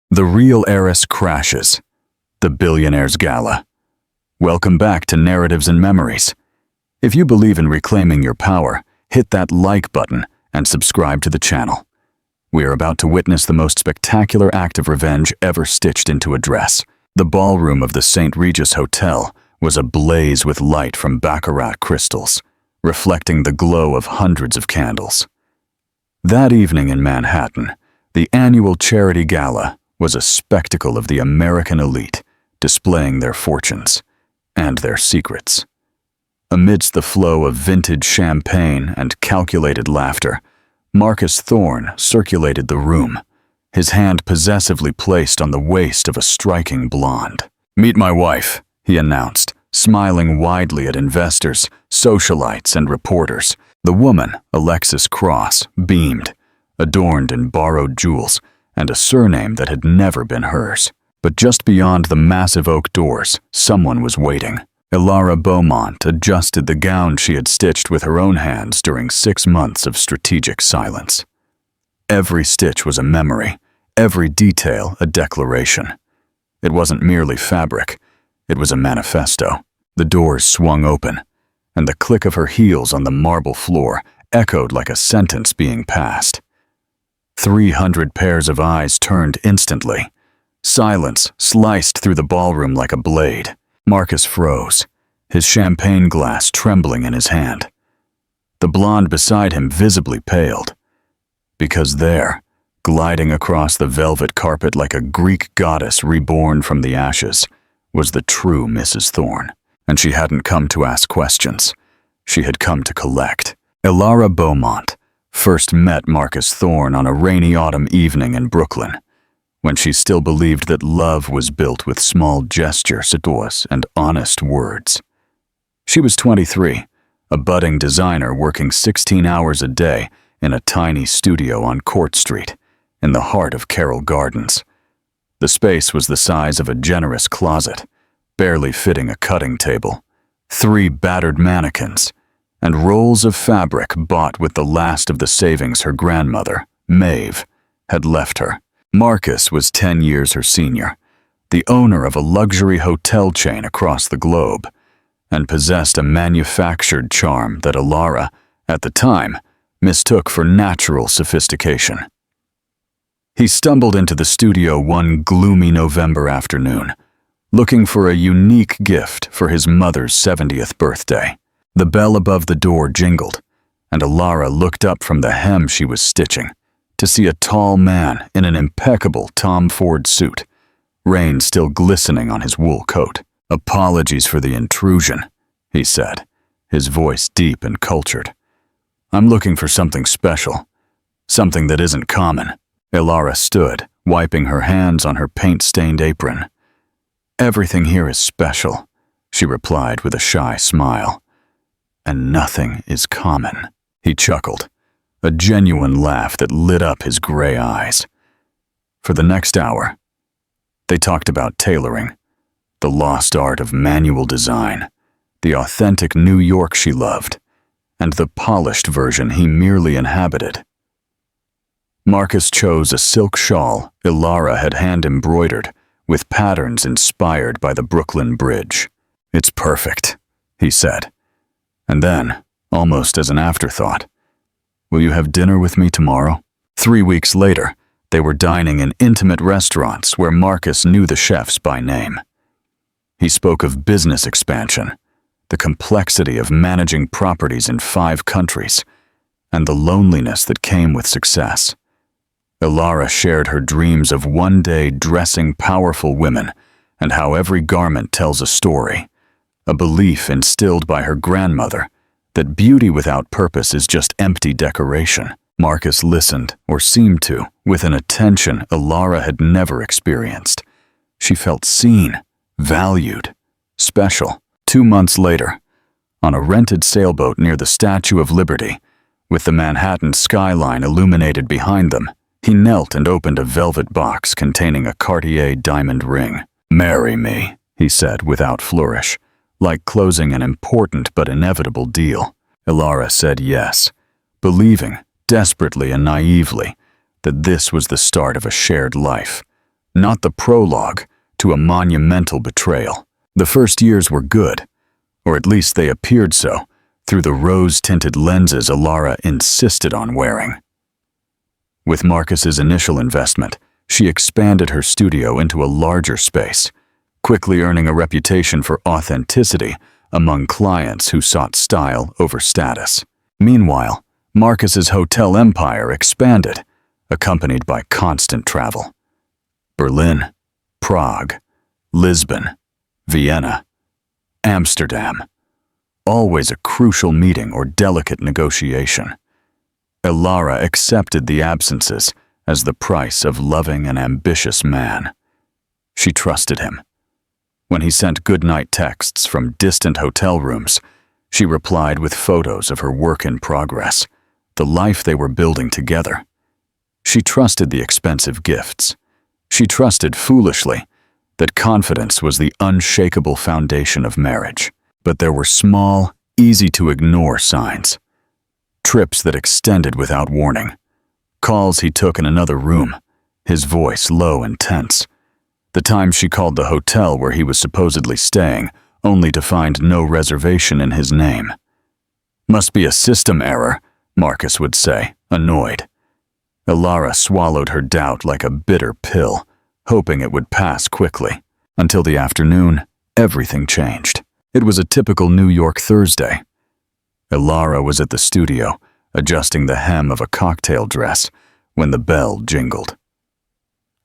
The real heiress crashes. The billionaire's gala. Welcome back to Narratives and Memories. If you believe in reclaiming your power, hit that like button and subscribe to the channel. We are about to witness the most spectacular act of revenge ever stitched into a dress. The ballroom of the St. Regis Hotel was ablaze with light from baccarat crystals, reflecting the glow of hundreds of candles. That evening in Manhattan, the annual charity gala was a spectacle of the American elite, displaying their fortunes and their secrets. Amidst the flow of vintage champagne and calculated laughter, Marcus Thorne circulated the room, his hand possessively placed on the waist of a striking blonde. "Meet my wife," he announced, smiling widely at investors, socialites, and reporters. The woman, Alexis Cross, beamed, adorned in borrowed jewels and a surname that had never been hers. But just beyond the massive oak doors, someone was waiting. Ilara Beaumont adjusted the gown she had stitched with her own hands during 6 months of strategic silence. Every stitch was a memory, every detail a declaration. It wasn't merely fabric, it was a manifesto. The doors swung open, and the click of her heels on the marble floor echoed like a sentence being passed. 300 pairs of eyes turned instantly. Silence sliced through the ballroom like a blade. Marcus froze, his champagne glass trembling in his hand. The blonde beside him visibly paled, because there, gliding across the velvet carpet like a Greek goddess reborn from the ashes, was the true Mrs. Thorne. And she hadn't come to ask questions. She had come to collect. Ilara Beaumont first met Marcus Thorne on a rainy autumn evening in Brooklyn, when she still believed that love was built with small gestures and honest words. She was 23, a budding designer working 16 hours a day in a tiny studio on Court Street, in the heart of Carroll Gardens. The space was the size of a generous closet, barely fitting a cutting table, 3 battered mannequins, and rolls of fabric bought with the last of the savings her grandmother, Maeve, had left her. Marcus was 10 years her senior, the owner of a luxury hotel chain across the globe, and possessed a manufactured charm that Ilara, at the time, mistook for natural sophistication. He stumbled into the studio one gloomy November afternoon, looking for a unique gift for his mother's 70th birthday. The bell above the door jingled, and Ilara looked up from the hem she was stitching to see a tall man in an impeccable Tom Ford suit, rain still glistening on his wool coat. "Apologies for the intrusion," he said, his voice deep and cultured. "I'm looking for something special, something that isn't common." Ilara stood, wiping her hands on her paint-stained apron. "Everything here is special," she replied with a shy smile. "And nothing is common." He chuckled, a genuine laugh that lit up his gray eyes. For the next hour, they talked about tailoring, the lost art of manual design, the authentic New York she loved, and the polished version he merely inhabited. Marcus chose a silk shawl Ilara had hand-embroidered, with patterns inspired by the Brooklyn Bridge. "It's perfect," he said. And then, almost as an afterthought, "Will you have dinner with me tomorrow?" 3 weeks later, they were dining in intimate restaurants where Marcus knew the chefs by name. He spoke of business expansion, the complexity of managing properties in 5 countries, and the loneliness that came with success. Ilara shared her dreams of one day dressing powerful women and how every garment tells a story, a belief instilled by her grandmother that beauty without purpose is just empty decoration. Marcus listened, or seemed to, with an attention Ilara had never experienced. She felt seen, valued, special. 2 months later, on a rented sailboat near the Statue of Liberty, with the Manhattan skyline illuminated behind them, he knelt and opened a velvet box containing a Cartier diamond ring. "Marry me," he said without flourish, like closing an important but inevitable deal. Ilara said yes, believing, desperately and naively, that this was the start of a shared life, not the prologue to a monumental betrayal. The first years were good, or at least they appeared so, through the rose-tinted lenses Alara insisted on wearing. With Marcus's initial investment, she expanded her studio into a larger space, quickly earning a reputation for authenticity among clients who sought style over status. Meanwhile, Marcus's hotel empire expanded, accompanied by constant travel. Berlin, Prague, Lisbon, Vienna, Amsterdam, always a crucial meeting or delicate negotiation. Alara accepted the absences as the price of loving an ambitious man. She trusted him. When he sent goodnight texts from distant hotel rooms, she replied with photos of her work in progress, the life they were building together. She trusted the expensive gifts. She trusted foolishly that confidence was the unshakable foundation of marriage. But there were small, easy-to-ignore signs. Trips that extended without warning. Calls he took in another room, his voice low and tense. The time she called the hotel where he was supposedly staying, only to find no reservation in his name. Must be a system error, Marcus would say, annoyed. Alara swallowed her doubt like a bitter pill, hoping it would pass quickly. Until the afternoon, everything changed. It was a typical New York Thursday. Alara was at the studio, adjusting the hem of a cocktail dress, when the bell jingled.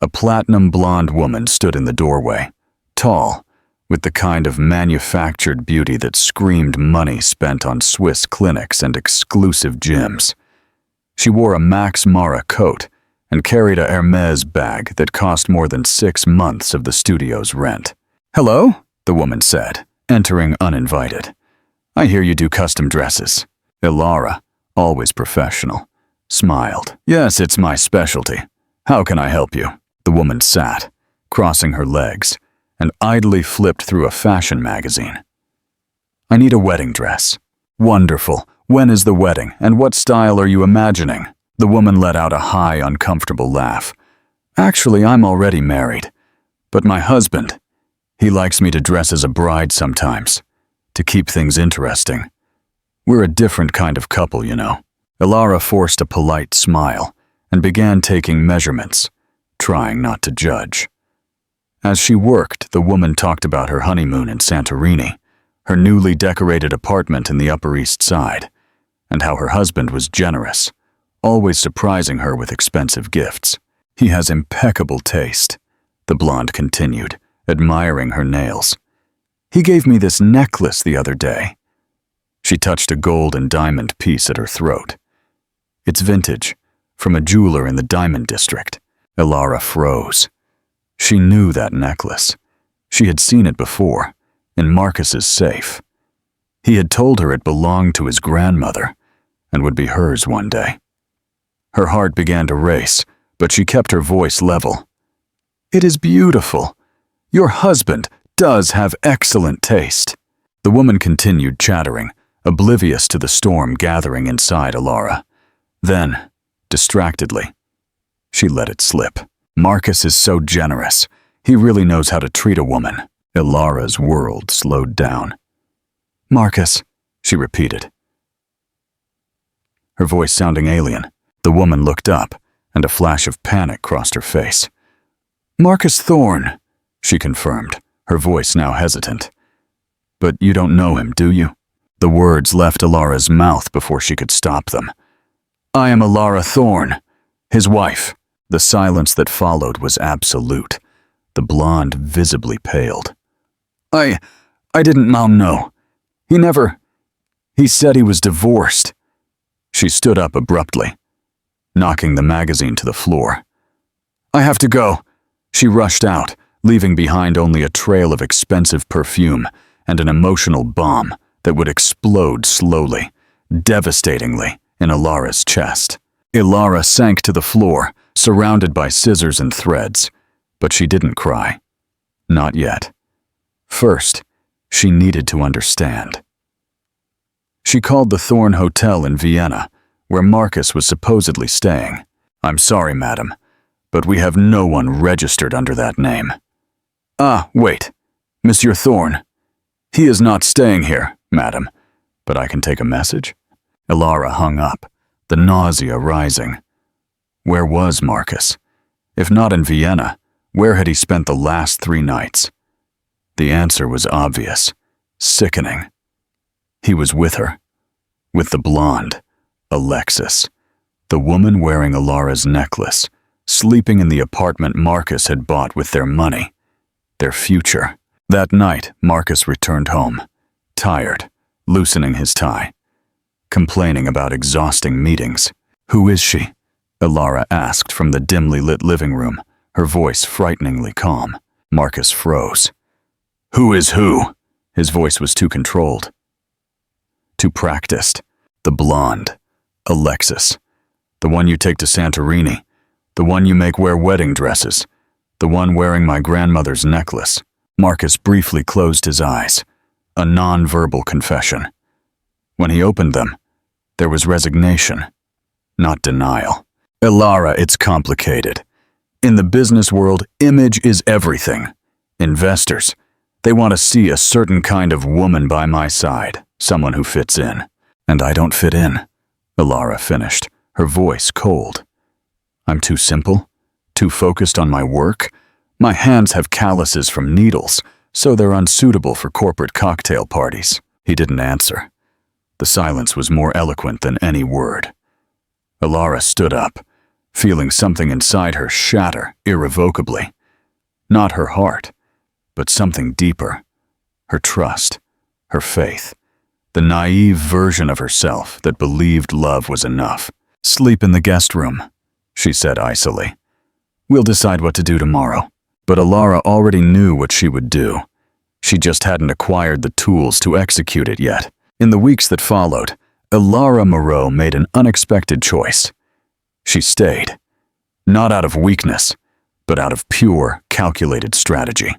A platinum blonde woman stood in the doorway, tall, with the kind of manufactured beauty that screamed money spent on Swiss clinics and exclusive gyms. She wore a Max Mara coat and carried a Hermes bag that cost more than 6 months of the studio's rent. "Hello," the woman said, entering uninvited. "I hear you do custom dresses." Alara, always professional, smiled. "Yes, it's my specialty. How can I help you?" The woman sat, crossing her legs, and idly flipped through a fashion magazine. "I need a wedding dress." "Wonderful. When is the wedding, and what style are you imagining?" The woman let out a high, uncomfortable laugh. "Actually, I'm already married. But my husband, he likes me to dress as a bride sometimes, to keep things interesting. We're a different kind of couple, you know." Alara forced a polite smile and began taking measurements, trying not to judge. As she worked, the woman talked about her honeymoon in Santorini, her newly decorated apartment in the Upper East Side, and how her husband was generous, always surprising her with expensive gifts. "He has impeccable taste," the blonde continued, admiring her nails. "He gave me this necklace the other day." She touched a gold and diamond piece at her throat. "It's vintage, from a jeweler in the Diamond District." Alara froze. She knew that necklace. She had seen it before, in Marcus's safe. He had told her it belonged to his grandmother, and would be hers one day. Her heart began to race, but she kept her voice level. "It is beautiful. Your husband does have excellent taste." The woman continued chattering, oblivious to the storm gathering inside Alara. Then, distractedly, she let it slip. "Marcus is so generous. He really knows how to treat a woman." Alara's world slowed down. "Marcus," she repeated, her voice sounding alien. The woman looked up, and a flash of panic crossed her face. "Marcus Thorne," she confirmed, her voice now hesitant. "But you don't know him, do you?" The words left Alara's mouth before she could stop them. "I am Alara Thorne, his wife." The silence that followed was absolute. The blonde visibly paled. I didn't know. He said he was divorced." She stood up abruptly, knocking the magazine to the floor. "I have to go." She rushed out, leaving behind only a trail of expensive perfume and an emotional bomb that would explode slowly, devastatingly, in Alara's chest. Alara sank to the floor, surrounded by scissors and threads, but she didn't cry. Not yet. First, she needed to understand. She called the Thorne Hotel in Vienna, where Marcus was supposedly staying. "I'm sorry, madam, but we have no one registered under that name. Ah, wait. Monsieur Thorne. He is not staying here, madam, but I can take a message? Ilara hung up, the nausea rising. Where was Marcus? If not in Vienna, where had he spent the last 3 nights? The answer was obvious, sickening. He was with her, with the blonde, Alexis, the woman wearing Ilara's necklace, sleeping in the apartment Marcus had bought with their money, their future. That night, Marcus returned home, tired, loosening his tie, complaining about exhausting meetings. Who is she? Ilara asked from the dimly lit living room, her voice frighteningly calm. Marcus froze. Who is who? His voice was too controlled, too practiced. The blonde, Alexis, the one you take to Santorini, the one you make wear wedding dresses, the one wearing my grandmother's necklace. Marcus briefly closed his eyes, a non-verbal confession. When he opened them, there was resignation, not denial. Ilara, it's complicated. In the business world, image is everything. Investors, they want to see a certain kind of woman by my side, someone who fits in. And I don't fit in, Ilara finished, her voice cold. I'm too simple, too focused on my work. My hands have calluses from needles, so they're unsuitable for corporate cocktail parties. He didn't answer. The silence was more eloquent than any word. Ilara stood up, feeling something inside her shatter irrevocably. Not her heart, but something deeper. Her trust, her faith. The naive version of herself that believed love was enough. Sleep in the guest room, she said icily. We'll decide what to do tomorrow. But Ilara already knew what she would do. She just hadn't acquired the tools to execute it yet. In the weeks that followed, Ilara Moreau made an unexpected choice. She stayed, not out of weakness, but out of pure, calculated strategy.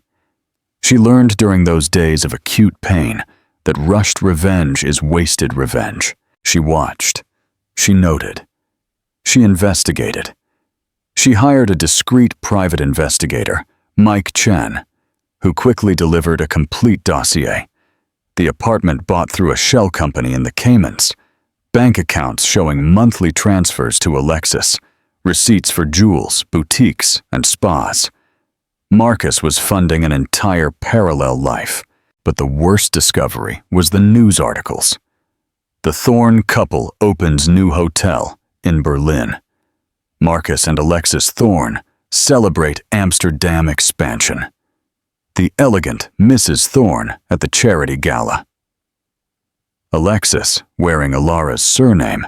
She learned during those days of acute pain that rushed revenge is wasted revenge. She watched. She noted. She investigated. She hired a discreet private investigator, Mike Chen, who quickly delivered a complete dossier. The apartment bought through a shell company in the Caymans, bank accounts showing monthly transfers to Alexis, receipts for jewels, boutiques, and spas. Marcus was funding an entire parallel life, but the worst discovery was the news articles. The Thorne couple opens new hotel in Berlin. Marcus and Alexis Thorne celebrate Amsterdam expansion. The elegant Mrs. Thorne at the charity gala. Alexis, wearing Ilara's surname,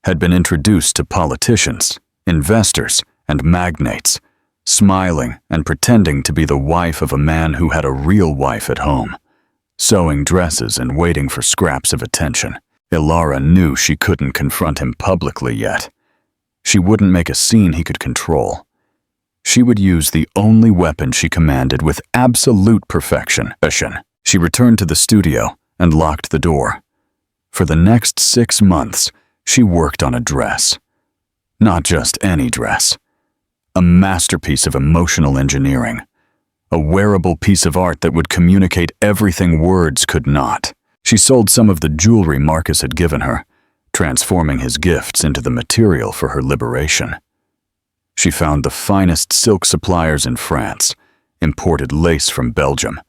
had been introduced to politicians, investors, and magnates, smiling and pretending to be the wife of a man who had a real wife at home, sewing dresses and waiting for scraps of attention. Ilara knew she couldn't confront him publicly yet. She wouldn't make a scene he could control. She would use the only weapon she commanded with absolute perfection. She returned to the studio and locked the door. For the next 6 months, she worked on a dress. Not just any dress. A masterpiece of emotional engineering. A wearable piece of art that would communicate everything words could not. She sold some of the jewelry Marcus had given her, transforming his gifts into the material for her liberation. She found the finest silk suppliers in France, imported lace from Belgium,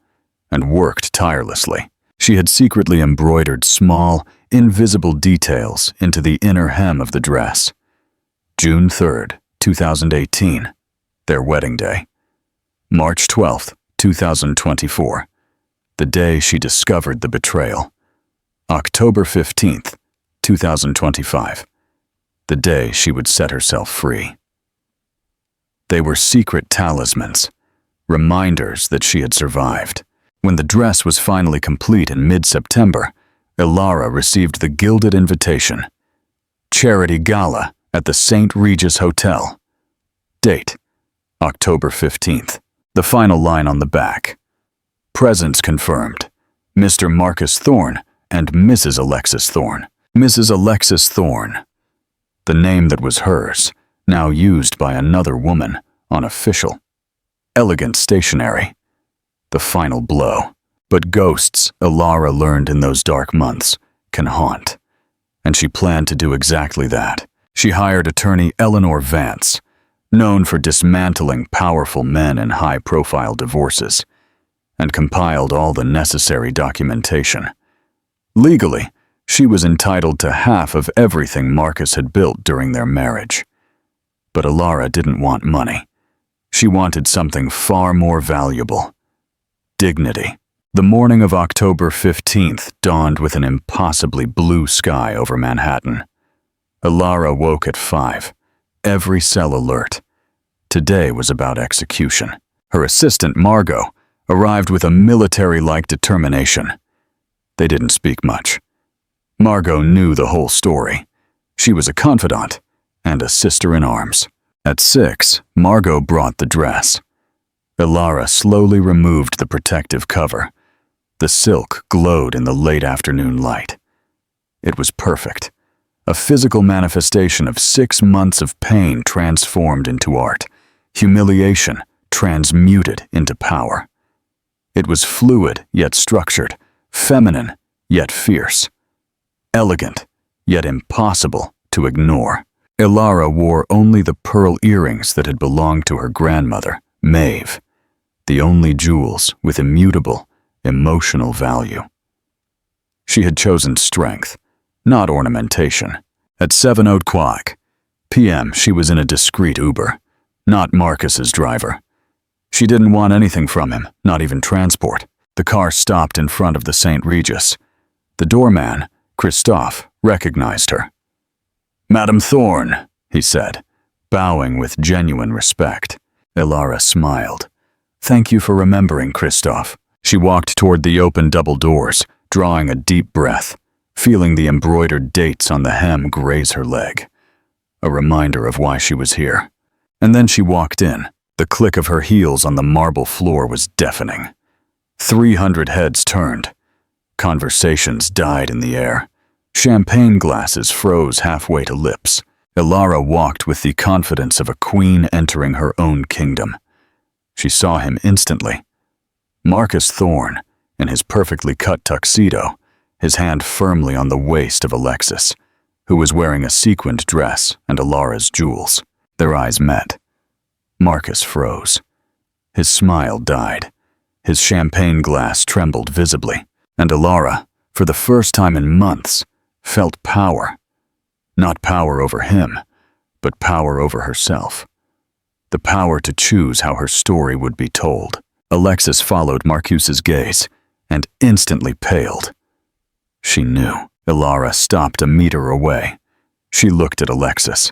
and worked tirelessly. She had secretly embroidered small, invisible details into the inner hem of the dress. June 3rd, 2018, their wedding day. March 12th, 2024, the day she discovered the betrayal. October 15th, 2025, the day she would set herself free. They were secret talismans, reminders that she had survived. When the dress was finally complete in mid-September, Ilara received the gilded invitation. Charity Gala at the St. Regis Hotel. Date, October 15th. The final line on the back. Presence confirmed. Mr. Marcus Thorne and Mrs. Alexis Thorne. Mrs. Alexis Thorne. The name that was hers, now used by another woman, unofficial. Elegant stationery. The final blow. But ghosts, Ilara learned in those dark months, can haunt. And she planned to do exactly that. She hired attorney Eleanor Vance, known for dismantling powerful men in high-profile divorces, and compiled all the necessary documentation. Legally, she was entitled to half of everything Marcus had built during their marriage. But Ilara didn't want money. She wanted something far more valuable. Dignity. The morning of October 15th dawned with an impossibly blue sky over Manhattan. Ilara woke at 5, every cell alert. Today was about execution. Her assistant, Margot, arrived with a military-like determination. They didn't speak much. Margot knew the whole story. She was a confidant and a sister-in-arms. At 6, Margot brought the dress. Ilara slowly removed the protective cover. The silk glowed in the late afternoon light. It was perfect. A physical manifestation of 6 months of pain transformed into art, humiliation transmuted into power. It was fluid yet structured, feminine yet fierce, elegant yet impossible to ignore. Ilara wore only the pearl earrings that had belonged to her grandmother, Maeve, the only jewels with immutable, emotional value. She had chosen strength, not ornamentation. At 7:00 p.m., she was in a discreet Uber, not Marcus's driver. She didn't want anything from him, not even transport. The car stopped in front of the St. Regis. The doorman, Christophe, recognized her. "Madame Thorne," he said, bowing with genuine respect. Ilara smiled. "Thank you for remembering, Christophe." She walked toward the open double doors, drawing a deep breath, feeling the embroidered dates on the hem graze her leg. A reminder of why she was here. And then she walked in. The click of her heels on the marble floor was deafening. 300 heads turned. Conversations died in the air. Champagne glasses froze halfway to lips. Ilara walked with the confidence of a queen entering her own kingdom. She saw him instantly. Marcus Thorne, in his perfectly cut tuxedo, his hand firmly on the waist of Alexis, who was wearing a sequined dress and Ilara's jewels. Their eyes met. Marcus froze. His smile died. His champagne glass trembled visibly, and Ilara, for the first time in months, felt power. Not power over him, but power over herself. The power to choose how her story would be told. Alexis followed Marcuse's gaze and instantly paled. She knew. Ilara stopped a meter away. She looked at Alexis.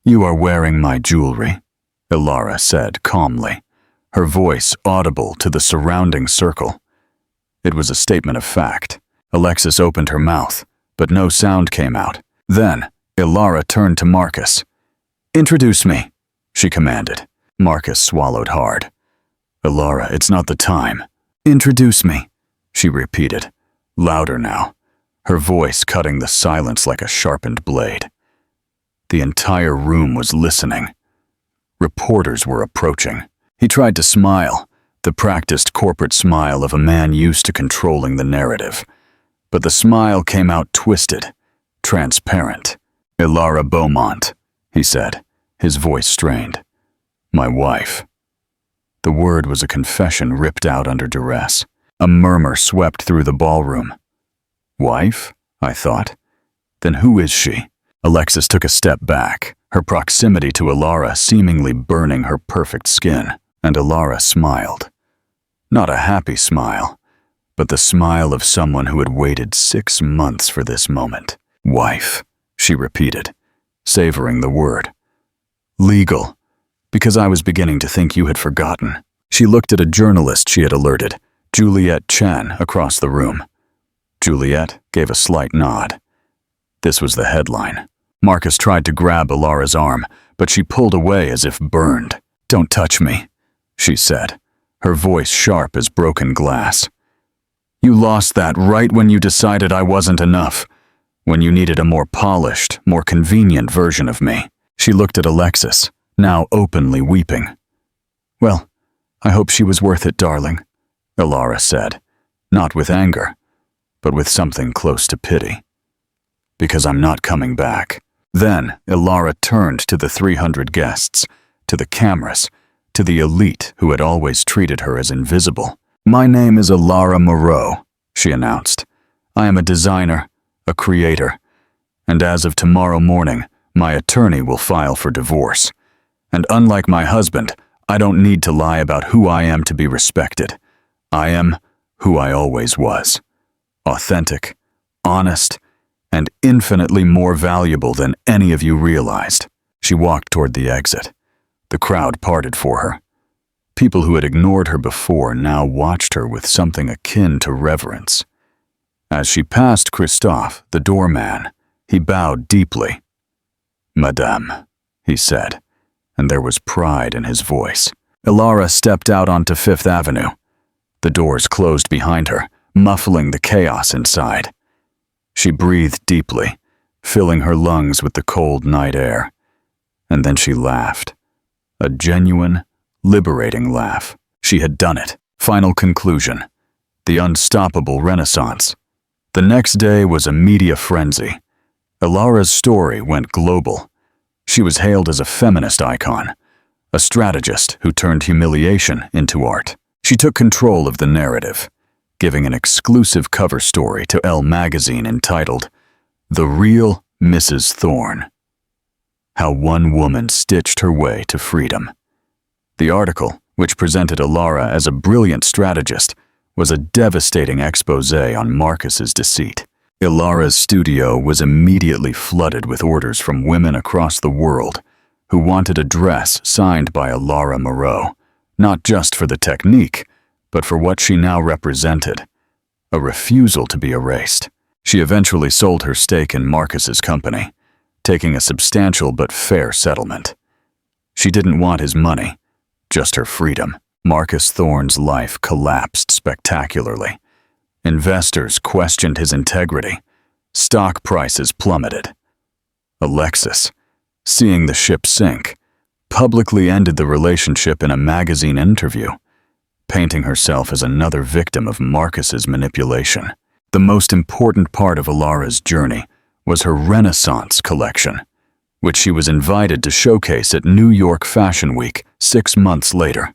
"You are wearing my jewelry," Ilara said calmly, her voice audible to the surrounding circle. It was a statement of fact. Alexis opened her mouth, but no sound came out. Then, Ilara turned to Marcus. "Introduce me," she commanded. Marcus swallowed hard. "Ilara, it's not the time." "Introduce me," she repeated, louder now, her voice cutting the silence like a sharpened blade. The entire room was listening. Reporters were approaching. He tried to smile, the practiced corporate smile of a man used to controlling the narrative. But the smile came out twisted, transparent. "Ilara Beaumont," he said, his voice strained. "My wife." The word was a confession ripped out under duress. A murmur swept through the ballroom. "Wife?" I thought. "Then who is she?" Alexis took a step back, her proximity to Ilara seemingly burning her perfect skin, and Ilara smiled. Not a happy smile, but the smile of someone who had waited 6 months for this moment. "Wife," she repeated, savoring the word. "Legal, because I was beginning to think you had forgotten." She looked at a journalist she had alerted, Juliet Chan, across the room. Juliet gave a slight nod. This was the headline. Marcus tried to grab Ilara's arm, but she pulled away as if burned. "Don't touch me," she said, her voice sharp as broken glass. "You lost that right when you decided I wasn't enough, when you needed a more polished, more convenient version of me." She looked at Alexis, now openly weeping. "Well, I hope she was worth it, darling," Ilara said, not with anger, but with something close to pity. "Because I'm not coming back." Then Ilara turned to the 300 guests, to the cameras, to the elite who had always treated her as invisible. "My name is Ilara Moreau," she announced. "I am a designer, a creator, and as of tomorrow morning, my attorney will file for divorce. And unlike my husband, I don't need to lie about who I am to be respected. I am who I always was. Authentic, honest, and infinitely more valuable than any of you realized." She walked toward the exit. The crowd parted for her. People who had ignored her before now watched her with something akin to reverence. As she passed Christophe, the doorman, he bowed deeply. "Madame," he said, and there was pride in his voice. Ilara stepped out onto Fifth Avenue. The doors closed behind her, muffling the chaos inside. She breathed deeply, filling her lungs with the cold night air. And then she laughed. A genuine, liberating laugh. She had done it. Final conclusion. The unstoppable renaissance. The next day was a media frenzy. Ilara's story went global. She was hailed as a feminist icon, a strategist who turned humiliation into art. She took control of the narrative, giving an exclusive cover story to Elle magazine entitled, "The Real Mrs. Thorne: How One Woman Stitched Her Way to Freedom." The article, which presented Ilara as a brilliant strategist, was a devastating expose on Marcus's deceit. Ilara's studio was immediately flooded with orders from women across the world who wanted a dress signed by Ilara Moreau, not just for the technique, but for what she now represented, a refusal to be erased. She eventually sold her stake in Marcus's company, taking a substantial but fair settlement. She didn't want his money, just her freedom. Marcus Thorne's life collapsed spectacularly. Investors questioned his integrity. Stock prices plummeted. Alexis, seeing the ship sink, publicly ended the relationship in a magazine interview, painting herself as another victim of Marcus's manipulation. The most important part of Ilara's journey was her Renaissance collection, which she was invited to showcase at New York Fashion Week 6 months later.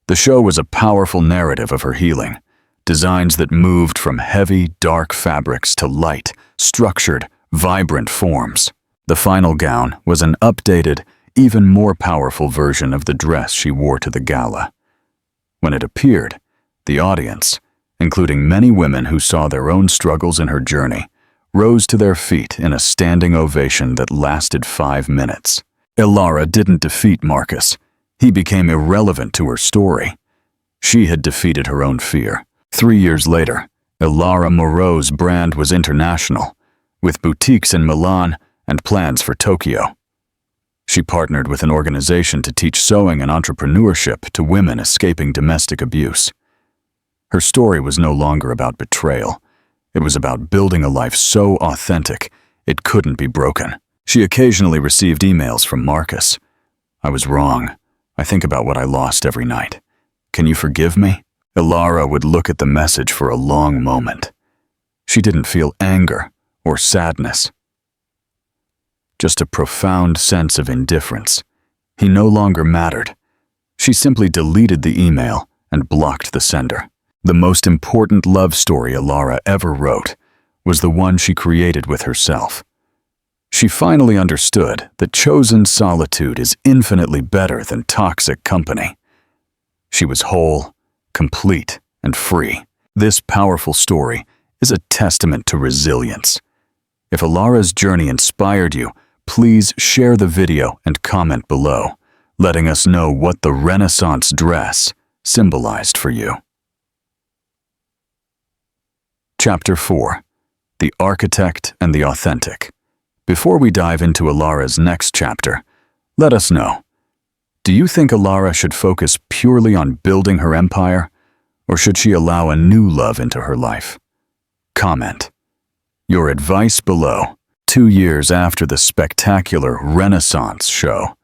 The show was a powerful narrative of her healing, designs that moved from heavy, dark fabrics to light, structured, vibrant forms. The final gown was an updated, even more powerful version of the dress she wore to the gala. When it appeared, the audience, including many women who saw their own struggles in her journey, rose to their feet in a standing ovation that lasted 5 minutes. Ilara didn't defeat Marcus. He became irrelevant to her story. She had defeated her own fear. 3 years later, Ilara Moreau's brand was international, with boutiques in Milan and plans for Tokyo. She partnered with an organization to teach sewing and entrepreneurship to women escaping domestic abuse. Her story was no longer about betrayal. It was about building a life so authentic it couldn't be broken. She occasionally received emails from Marcus. "I was wrong. I think about what I lost every night. Can you forgive me?" Ilara would look at the message for a long moment. She didn't feel anger or sadness, just a profound sense of indifference. He no longer mattered. She simply deleted the email and blocked the sender. The most important love story Ilara ever wrote was the one she created with herself. She finally understood that chosen solitude is infinitely better than toxic company. She was whole, complete, and free. This powerful story is a testament to resilience. If Ilara's journey inspired you, please share the video and comment below, letting us know what the Renaissance dress symbolized for you. Chapter 4. The Architect and the Authentic. Before we dive into Ilara's next chapter, let us know, do you think Ilara should focus purely on building her empire, or should she allow a new love into her life? Comment. Your advice below. 2 years after the spectacular Renaissance show,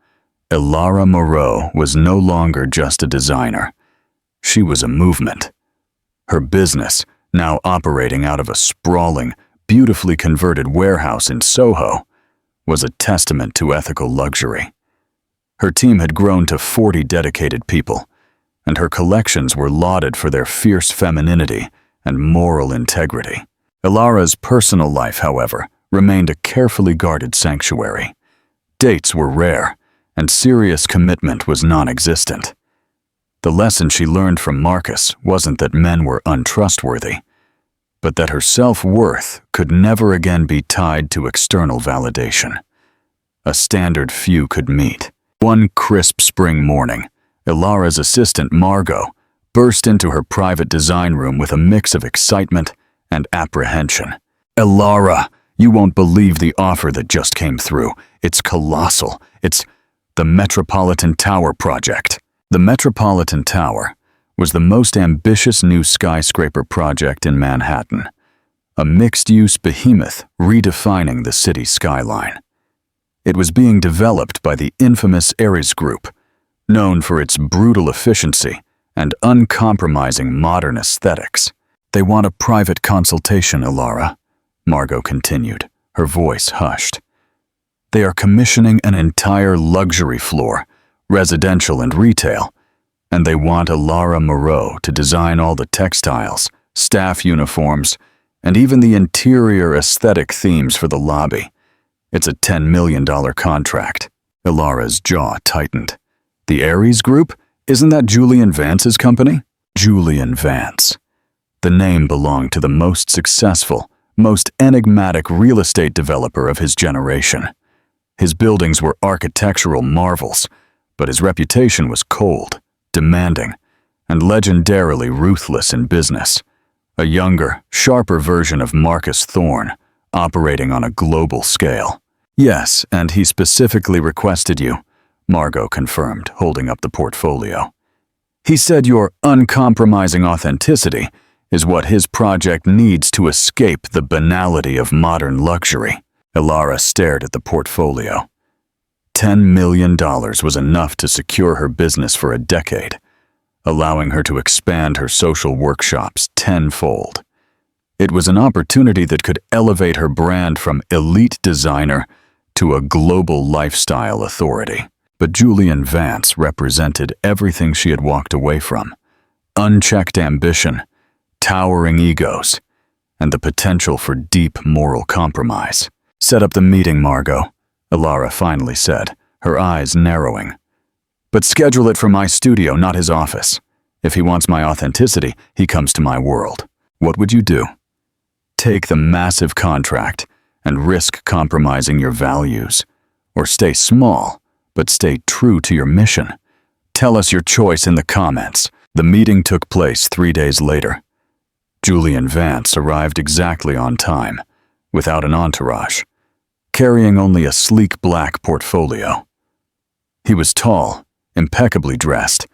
Ilara Moreau was no longer just a designer. She was a movement. Her business, now operating out of a sprawling, beautifully converted warehouse in Soho, was a testament to ethical luxury. Her team had grown to 40 dedicated people, and her collections were lauded for their fierce femininity and moral integrity. Ilara's personal life, however, remained a carefully guarded sanctuary. Dates were rare, and serious commitment was non-existent. The lesson she learned from Marcus wasn't that men were untrustworthy, but that her self-worth could never again be tied to external validation. A standard few could meet. One crisp spring morning, Ilara's assistant Margot burst into her private design room with a mix of excitement and apprehension. "Ilara, you won't believe the offer that just came through. It's colossal. It's the Metropolitan Tower project." The Metropolitan Tower was the most ambitious new skyscraper project in Manhattan, a mixed-use behemoth redefining the city's skyline. It was being developed by the infamous Ares Group, known for its brutal efficiency and uncompromising modern aesthetics. "They want a private consultation, Ilara," Margot continued, her voice hushed. "They are commissioning an entire luxury floor, residential and retail, and they want Ilara Moreau to design all the textiles, staff uniforms, and even the interior aesthetic themes for the lobby. It's a $10 million contract." Ilara's jaw tightened. "The Ares Group? Isn't that Julian Vance's company?" Julian Vance. The name belonged to the most successful, most enigmatic real estate developer of his generation. His buildings were architectural marvels, but his reputation was cold, demanding, and legendarily ruthless in business. A younger, sharper version of Marcus Thorne, operating on a global scale. "Yes, and he specifically requested you," Margot confirmed, holding up the portfolio. "He said your uncompromising authenticity is what his project needs to escape the banality of modern luxury." Ilara stared at the portfolio. $10 million was enough to secure her business for a decade, allowing her to expand her social workshops tenfold. It was an opportunity that could elevate her brand from elite designer to a global lifestyle authority. But Julian Vance represented everything she had walked away from: unchecked ambition, towering egos, and the potential for deep moral compromise. "Set up the meeting, Margot," Ilara finally said, her eyes narrowing. "But schedule it from my studio, not his office. If he wants my authenticity, he comes to my world." "What would you do?" "Take the massive contract and risk compromising your values, or stay small, but stay true to your mission? Tell us your choice in the comments." The meeting took place 3 days later. Julian Vance arrived exactly on time, without an entourage, carrying only a sleek black portfolio. He was tall, impeccably dressed,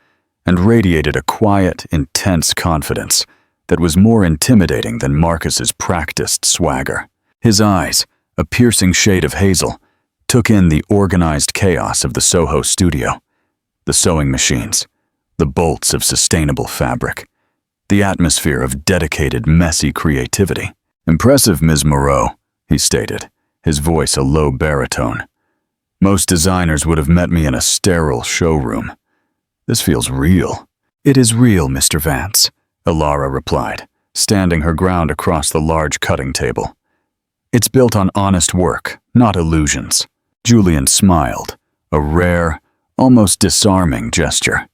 and radiated a quiet, intense confidence that was more intimidating than Marcus's practiced swagger. His eyes, a piercing shade of hazel, took in the organized chaos of the Soho studio: the sewing machines, the bolts of sustainable fabric, the atmosphere of dedicated, messy creativity. "Impressive, Ms. Moreau," he stated, his voice a low baritone. "Most designers would have met me in a sterile showroom. This feels real." "It is real, Mr. Vance," Ilara replied, standing her ground across the large cutting table. "It's built on honest work, not illusions." Julian smiled, a rare, almost disarming gesture.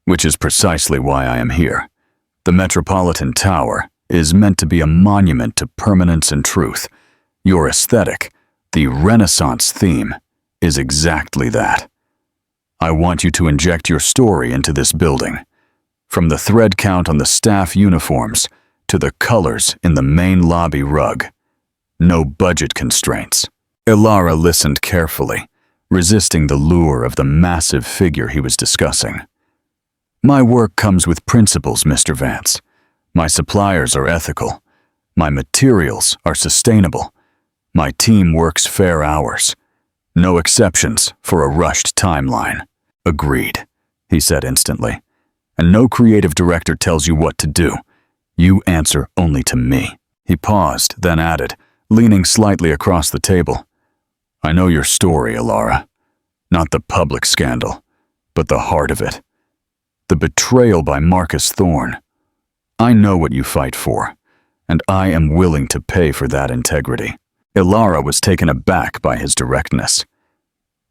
"Which is precisely why I am here. The Metropolitan Tower is meant to be a monument to permanence and truth. Your aesthetic, the Renaissance theme, is exactly that. I want you to inject your story into this building, from the thread count on the staff uniforms to the colors in the main lobby rug. No budget constraints." Ilara listened carefully, resisting the lure of the massive figure he was discussing. "My work comes with principles, Mr. Vance. My suppliers are ethical. My materials are sustainable. My team works fair hours. No exceptions for a rushed timeline. Agreed, he said instantly. And no creative director tells you what to do. You answer only to me. He paused, then added, leaning slightly across the table. I know your story, Alara. Not the public scandal, but the heart of it. The betrayal by Marcus Thorne. I know what you fight for, and I am willing to pay for that integrity. Alara was taken aback by his directness.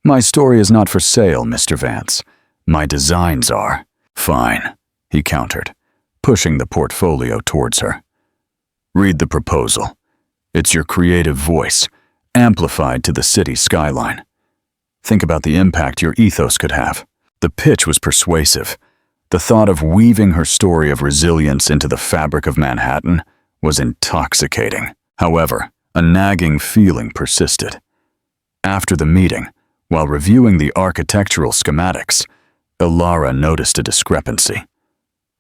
My story is not for sale, Mr. Vance. My designs are. Fine, he countered, pushing the portfolio towards her. Read the proposal. It's your creative voice, amplified to the city skyline. Think about the impact your ethos could have. The pitch was persuasive. The thought of weaving her story of resilience into the fabric of Manhattan was intoxicating. However, a nagging feeling persisted. After the meeting, while reviewing the architectural schematics, Alara noticed a discrepancy.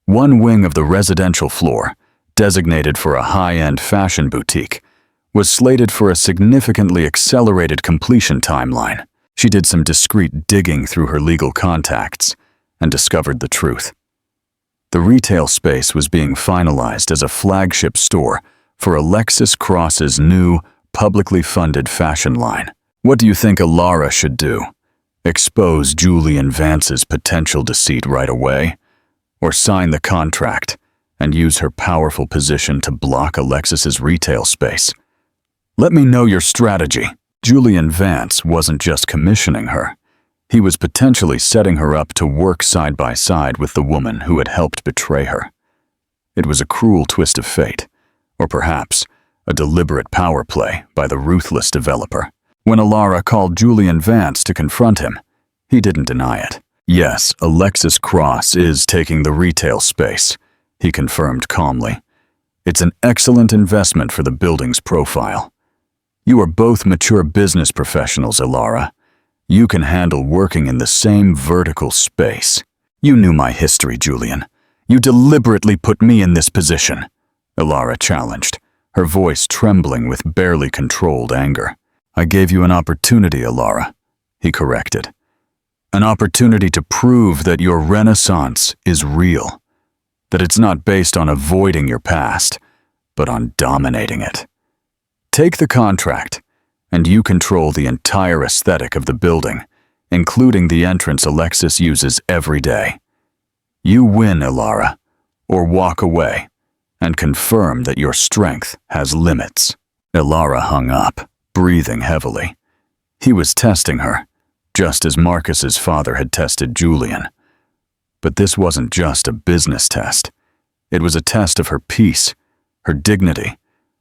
One wing of the residential floor, designated for a high-end fashion boutique, was slated for a significantly accelerated completion timeline. She did some discreet digging through her legal contacts and discovered the truth. The retail space was being finalized as a flagship store for Alexis Cross's new, publicly funded fashion line. What do you think Alara should do? Expose Julian Vance's potential deceit right away? Or sign the contract and use her powerful position to block Alexis's retail space? Let me know your strategy. Julian Vance wasn't just commissioning her. He was potentially setting her up to work side by side with the woman who had helped betray her. It was a cruel twist of fate, or perhaps a deliberate power play by the ruthless developer. When Alara called Julian Vance to confront him, he didn't deny it. Yes, Alexis Cross is taking the retail space, he confirmed calmly. It's an excellent investment for the building's profile. You are both mature business professionals, Alara. You can handle working in the same vertical space. You knew my history, Julian. You deliberately put me in this position, Alara challenged, her voice trembling with barely controlled anger. I gave you an opportunity, Alara, he corrected. An opportunity to prove that your renaissance is real, that it's not based on avoiding your past, but on dominating it. Take the contract, and you control the entire aesthetic of the building, including the entrance Alexis uses every day. You win, Alara, or walk away, and confirm that your strength has limits. Alara hung up, breathing heavily. He was testing her, just as Marcus's father had tested Julian. But this wasn't just a business test. It was a test of her peace, her dignity,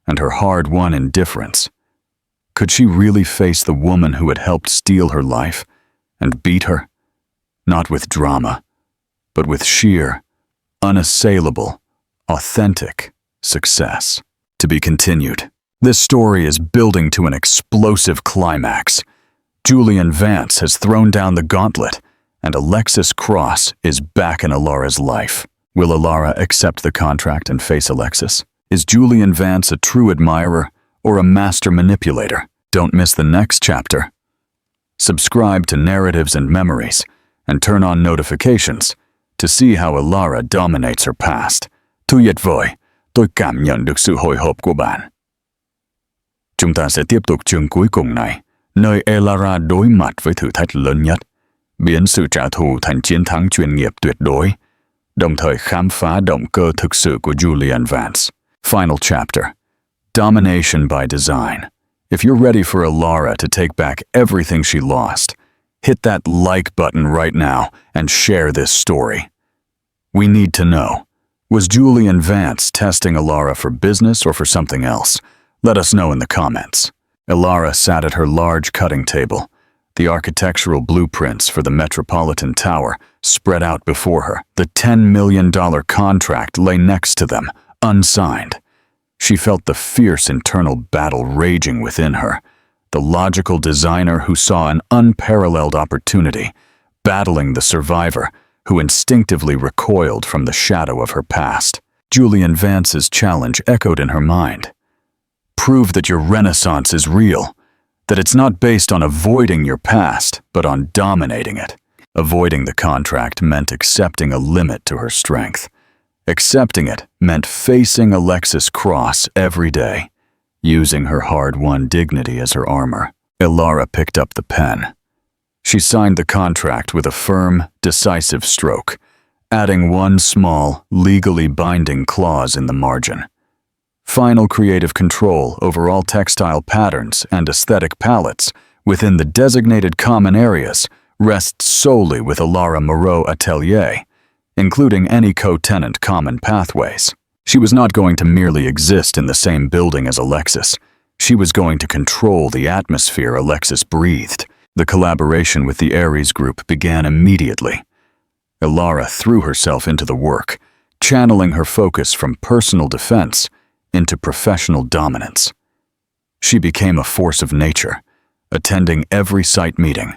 and her hard-won indifference. Could she really face the woman who had helped steal her life and beat her? Not with drama, but with sheer, unassailable, authentic success. To be continued. This story is building to an explosive climax. Julian Vance has thrown down the gauntlet, and Alexis Cross is back in Alara's life. Will Alara accept the contract and face Alexis? Is Julian Vance a true admirer or a master manipulator? Don't miss the next chapter. Subscribe to Narratives and Memories and turn on notifications to see how Alara dominates her past. Tuyệt vời, tôi cảm nhận được sự hồi hộp của bạn. Chúng ta sẽ tiếp tục chương cuối cùng này, nơi Alara đối mặt với thử thách lớn nhất, biến sự trả thù thành chiến thắng chuyên nghiệp tuyệt đối, đồng thời khám phá động cơ thực sự của Julian Vance. Final chapter. Domination by design. If you're ready for Alara to take back everything she lost, hit that like button right now and share this story. We need to know. Was Julian Vance testing Alara for business or for something else? Let us know in the comments. Alara sat at her large cutting table, the architectural blueprints for the Metropolitan Tower spread out before her. The $10 million contract lay next to them, unsigned. She felt the fierce internal battle raging within her, the logical designer who saw an unparalleled opportunity, battling the survivor who instinctively recoiled from the shadow of her past. Julian Vance's challenge echoed in her mind. Prove that your renaissance is real, that it's not based on avoiding your past, but on dominating it. Avoiding the contract meant accepting a limit to her strength. Accepting it meant facing Alexis Cross every day, using her hard-won dignity as her armor. Ilara picked up the pen. She signed the contract with a firm, decisive stroke, adding one small, legally binding clause in the margin. Final creative control over all textile patterns and aesthetic palettes within the designated common areas rests solely with Ilara Moreau Atelier, including any co-tenant common pathways. She was not going to merely exist in the same building as Alexis. She was going to control the atmosphere Alexis breathed. The collaboration with the Ares group began immediately. Ilara threw herself into the work, channeling her focus from personal defense into professional dominance. She became a force of nature, attending every site meeting,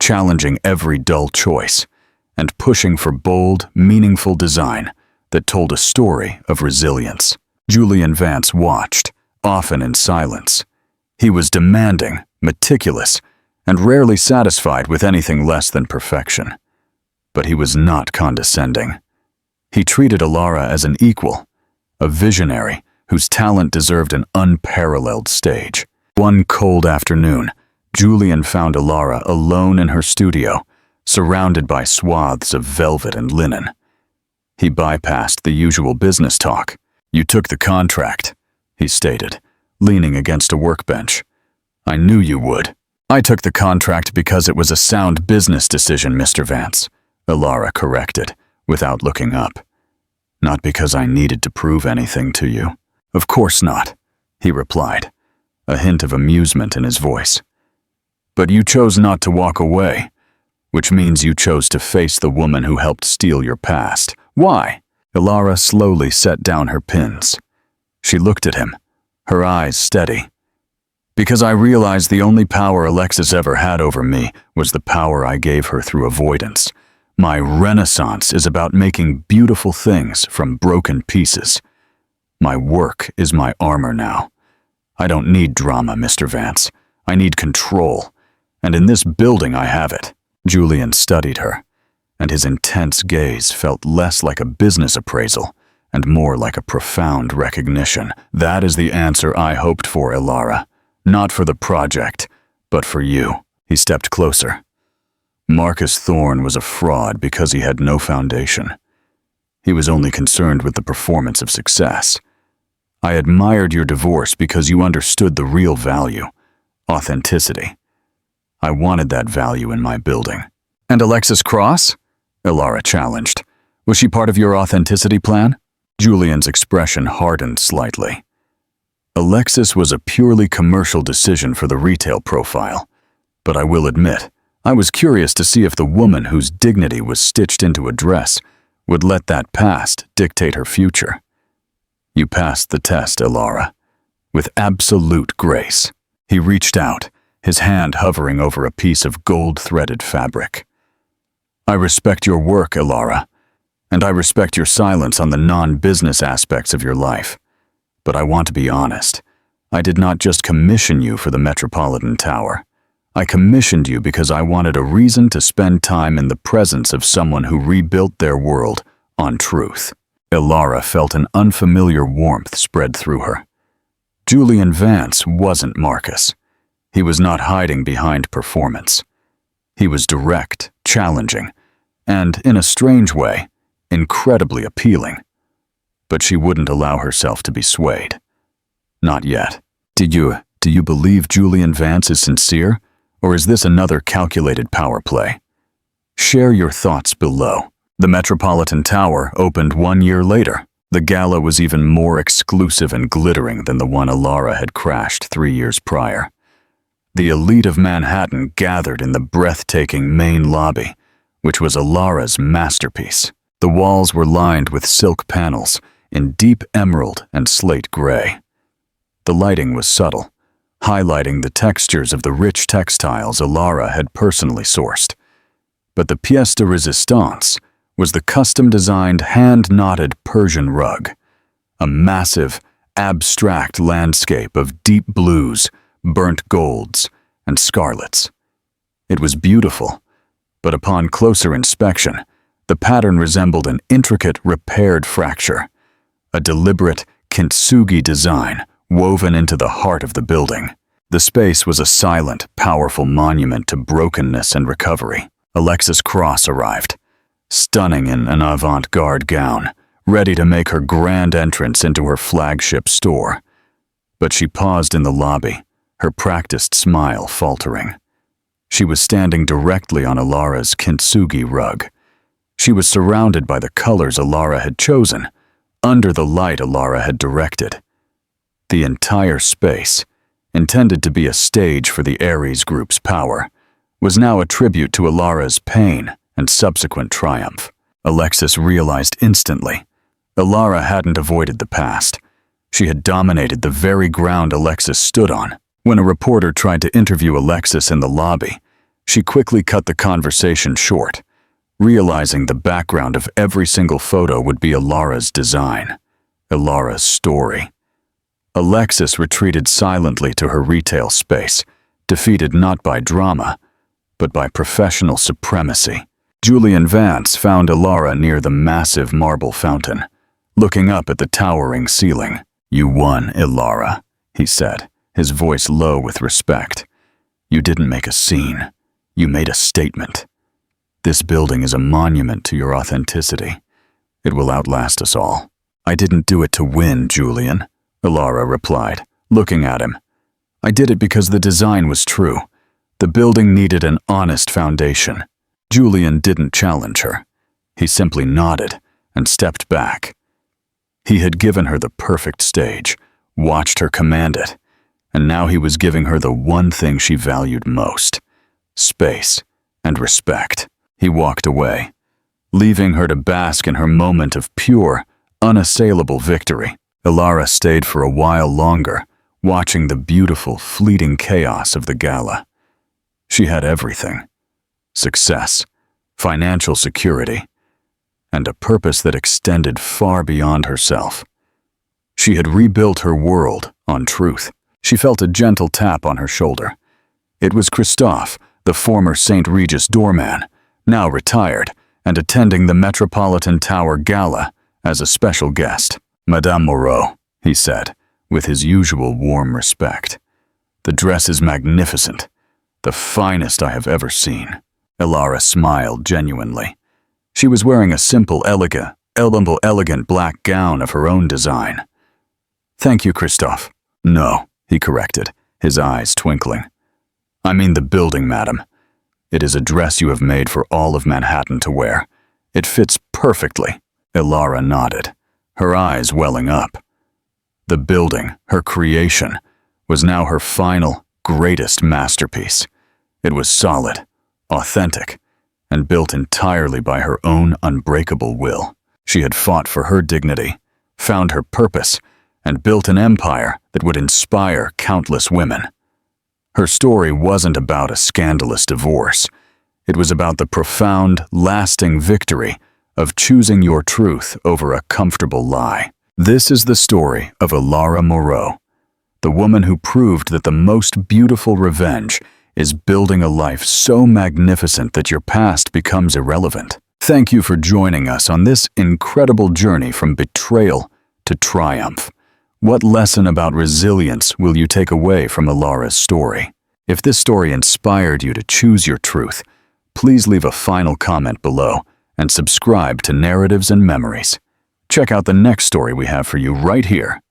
challenging every dull choice, and pushing for bold, meaningful design that told a story of resilience. Julian Vance watched, often in silence. He was demanding, meticulous, and rarely satisfied with anything less than perfection. But he was not condescending. He treated Ilara as an equal, a visionary whose talent deserved an unparalleled stage. One cold afternoon, Julian found Ilara alone in her studio, surrounded by swaths of velvet and linen. He bypassed the usual business talk. "You took the contract," he stated, leaning against a workbench. "I knew you would." "I took the contract because it was a sound business decision, Mr. Vance," Ilara corrected, without looking up. "Not because I needed to prove anything to you." "Of course not," he replied, a hint of amusement in his voice. "But you chose not to walk away, which means you chose to face the woman who helped steal your past. Why?" Ilara slowly set down her pins. She looked at him, her eyes steady. "Because I realized the only power Alexis ever had over me was the power I gave her through avoidance. My renaissance is about making beautiful things from broken pieces. My work is my armor now. I don't need drama, Mr. Vance. I need control. And in this building I have it." Julian studied her, and his intense gaze felt less like a business appraisal and more like a profound recognition. "That is the answer I hoped for, Ilara. Not for the project, but for you." He stepped closer. Marcus Thorne was a fraud because he had no foundation. He was only concerned with the performance of success. I admired your divorce because you understood the real value, authenticity. I wanted that value in my building. "And Alexis Cross?" Ilara challenged. "Was she part of your authenticity plan?" Julian's expression hardened slightly. Alexis was a purely commercial decision for the retail profile, but I will admit, I was curious to see if the woman whose dignity was stitched into a dress would let that past dictate her future. You passed the test, Ilara, with absolute grace. He reached out, his hand hovering over a piece of gold-threaded fabric. I respect your work, Ilara, and I respect your silence on the non-business aspects of your life. But I want to be honest. I did not just commission you for the Metropolitan Tower. I commissioned you because I wanted a reason to spend time in the presence of someone who rebuilt their world on truth. Ilara felt an unfamiliar warmth spread through her. Julian Vance wasn't Marcus. He was not hiding behind performance. He was direct, challenging, and, in a strange way, incredibly appealing. But she wouldn't allow herself to be swayed. Not yet. Do you believe Julian Vance is sincere, or is this another calculated power play? Share your thoughts below. The Metropolitan Tower opened 1 year later. The gala was even more exclusive and glittering than the one Ilara had crashed 3 years prior. The elite of Manhattan gathered in the breathtaking main lobby, which was Ilara's masterpiece. The walls were lined with silk panels in deep emerald and slate gray. The lighting was subtle, highlighting the textures of the rich textiles Ilara had personally sourced. But the pièce de résistance was the custom-designed, hand-knotted Persian rug, a massive, abstract landscape of deep blues, burnt golds, and scarlets. It was beautiful, but upon closer inspection, the pattern resembled an intricate, repaired fracture, a deliberate kintsugi design woven into the heart of the building. The space was a silent, powerful monument to brokenness and recovery. Alexis Cross arrived, stunning in an avant-garde gown, ready to make her grand entrance into her flagship store. But she paused in the lobby, her practiced smile faltering. She was standing directly on Alara's kintsugi rug. She was surrounded by the colors Alara had chosen, under the light Alara had directed. The entire space, intended to be a stage for the Ares group's power, was now a tribute to Alara's pain and subsequent triumph. Alexis realized instantly, Alara hadn't avoided the past. She had dominated the very ground Alexis stood on. When a reporter tried to interview Alexis in the lobby, she quickly cut the conversation short, realizing the background of every single photo would be Alara's design, Alara's story. Alexis retreated silently to her retail space, defeated not by drama, but by professional supremacy. Julian Vance found Alara near the massive marble fountain, looking up at the towering ceiling. "You won, Alara," he said, his voice low with respect. "You didn't make a scene. You made a statement. This building is a monument to your authenticity. It will outlast us all." "I didn't do it to win, Julian," Alara replied, looking at him. "I did it because the design was true. The building needed an honest foundation." Julian didn't challenge her. He simply nodded and stepped back. He had given her the perfect stage, watched her command it, and now he was giving her the one thing she valued most: space and respect. He walked away, leaving her to bask in her moment of pure, unassailable victory. Alara stayed for a while longer, watching the beautiful, fleeting chaos of the gala. She had everything: success, financial security, and a purpose that extended far beyond herself. She had rebuilt her world on truth. She felt a gentle tap on her shoulder. It was Christophe, the former St. Regis doorman, now retired and attending the Metropolitan Tower Gala as a special guest. "Madame Moreau," he said, with his usual warm respect. "The dress is magnificent, the finest I have ever seen." Alara smiled genuinely. She was wearing a simple, elegant black gown of her own design. "Thank you, Christophe." "No," he corrected, his eyes twinkling. "I mean the building, madam. It is a dress you have made for all of Manhattan to wear. It fits perfectly." Alara nodded, her eyes welling up. The building, her creation, was now her final, greatest masterpiece. It was solid, authentic, and built entirely by her own unbreakable will. She had fought for her dignity, found her purpose, and built an empire that would inspire countless women. Her story wasn't about a scandalous divorce. It was about the profound, lasting victory of choosing your truth over a comfortable lie. This is the story of Alara Moreau, the woman who proved that the most beautiful revenge is building a life so magnificent that your past becomes irrelevant. Thank you for joining us on this incredible journey from betrayal to triumph. What lesson about resilience will you take away from Alara's story? If this story inspired you to choose your truth, please leave a final comment below and subscribe to Narratives and Memories. Check out the next story we have for you right here.